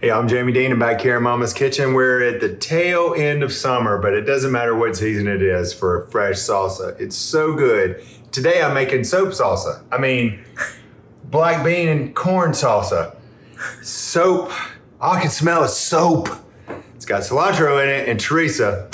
Hey, I'm Jamie Deen, and back here in Mama's Kitchen. We're at the tail end of summer, but it doesn't matter what season it is for a fresh salsa. It's so good. Today I'm making soap salsa. I mean, black bean and corn salsa. Soap. All I can smell is soap. It's got cilantro in it, and Teresa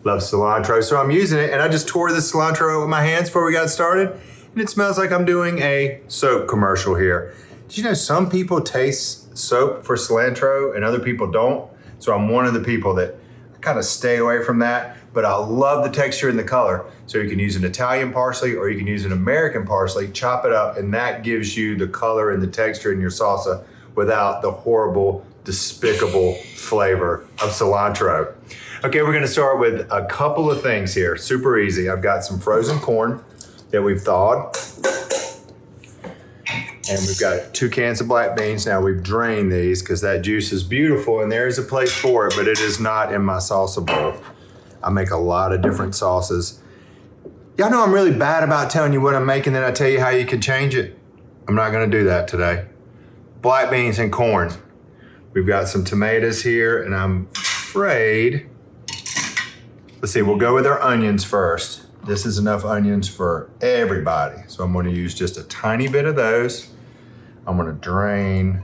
loves cilantro, so I'm using it, and I just tore the cilantro with my hands before we got started, and it smells like I'm doing a soap commercial here. Did you know some people taste soap for cilantro and other people don't? So I'm one of the people that kind of stay away from that, but I love the texture and the color. So you can use an Italian parsley or you can use an American parsley, chop it up, and that gives you the color and the texture in your salsa without the horrible, despicable flavor of cilantro. Okay, we're gonna start with a couple of things here, super easy. I've got some frozen corn that we've thawed. And we've got 2 cans of black beans. Now we've drained these because that juice is beautiful and there is a place for it, but it is not in my salsa bowl. I make a lot of different sauces. Y'all know I'm really bad about telling you what I'm making, then I tell you how you can change it. I'm not gonna do that today. Black beans and corn. We've got some tomatoes here, and I'm afraid, let's see, we'll go with our onions first. This is enough onions for everybody. So I'm gonna use just a tiny bit of those. I'm gonna drain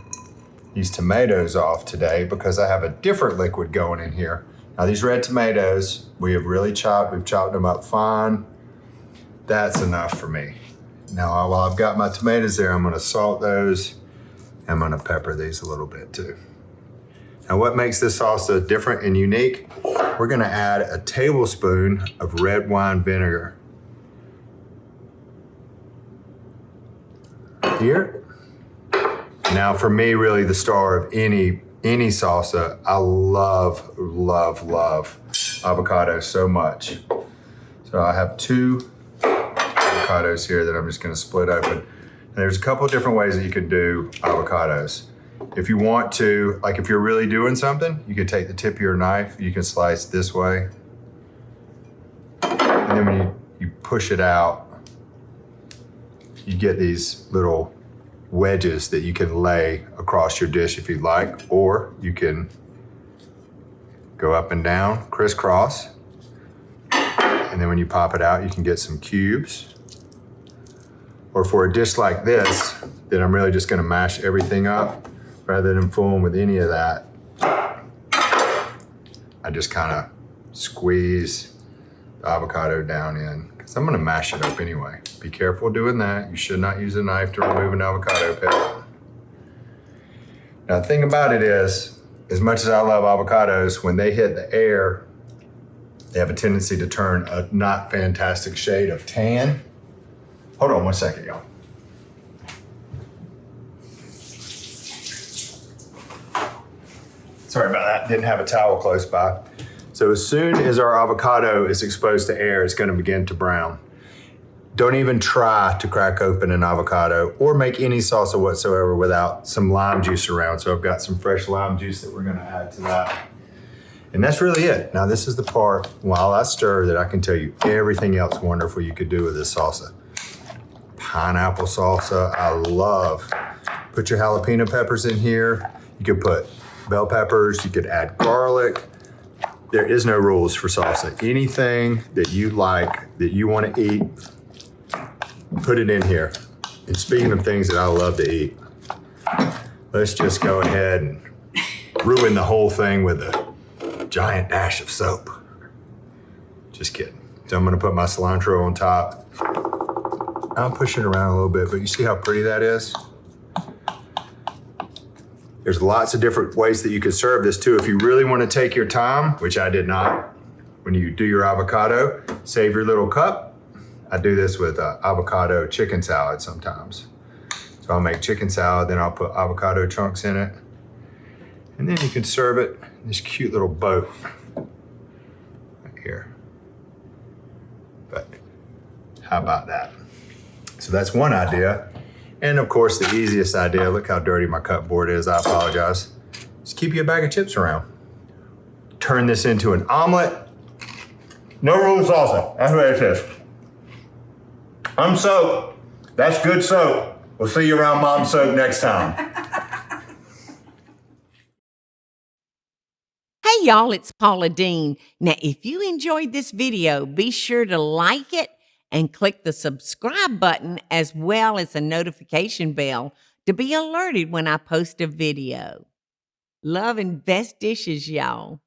these tomatoes off today because I have a different liquid going in here. Now these red tomatoes, we have really chopped, we've chopped them up fine. That's enough for me. Now while I've got my tomatoes there, I'm gonna salt those. I'm gonna pepper these a little bit too. Now what makes this salsa different and unique? We're gonna add a tablespoon of red wine vinegar. Here. Now for me, really the star of any salsa, I love avocado so much. So I have 2 avocados here that I'm just gonna split open. And there's a couple of different ways that you can do avocados. If you want to, like if you're really doing something, you can take the tip of your knife, you can slice this way. And then when you push it out, you get these little wedges that you can lay across your dish if you'd like, or you can go up and down, crisscross. And then when you pop it out, you can get some cubes. Or for a dish like this, then I'm really just gonna mash everything up rather than fooling with any of that. I just kind of squeeze the avocado down in, because I'm gonna mash it up anyway. Be careful doing that. You should not use a knife to remove an avocado pit. Now the thing about it is, as much as I love avocados, when they hit the air, they have a tendency to turn a not fantastic shade of tan. Hold on one second, y'all. Sorry about that, didn't have a towel close by. So as soon as our avocado is exposed to air, it's gonna begin to brown. Don't even try to crack open an avocado or make any salsa whatsoever without some lime juice around. So I've got some fresh lime juice that we're gonna add to that. And that's really it. Now this is the part while I stir that I can tell you everything else wonderful you could do with this salsa. Pineapple salsa, I love. Put your jalapeno peppers in here. You could put bell peppers, you could add garlic. There is no rules for salsa. Anything that you like, that you want to eat, put it in here. And speaking of things that I love to eat, let's just go ahead and ruin the whole thing with a giant dash of soap. Just kidding. So I'm gonna put my cilantro on top. I'll push it around a little bit, but you see how pretty that is? There's lots of different ways that you can serve this too. If you really want to take your time, which I did not, when you do your avocado, save your little cup. I do this with avocado chicken salad sometimes. So I'll make chicken salad, then I'll put avocado chunks in it. And then you can serve it in this cute little boat right here. But how about that? So that's one idea. And of course, the easiest idea, look how dirty my cupboard is, I apologize. Just keep your bag of chips around. Turn this into an omelet. No rules salsa, that's what it says. I'm soap, that's good soap. We'll see you around Mom's Soap next time. Hey y'all, it's Paula Deen. Now, if you enjoyed this video, be sure to like it and click the subscribe button as well as the notification bell to be alerted when I post a video. Love and best dishes, y'all.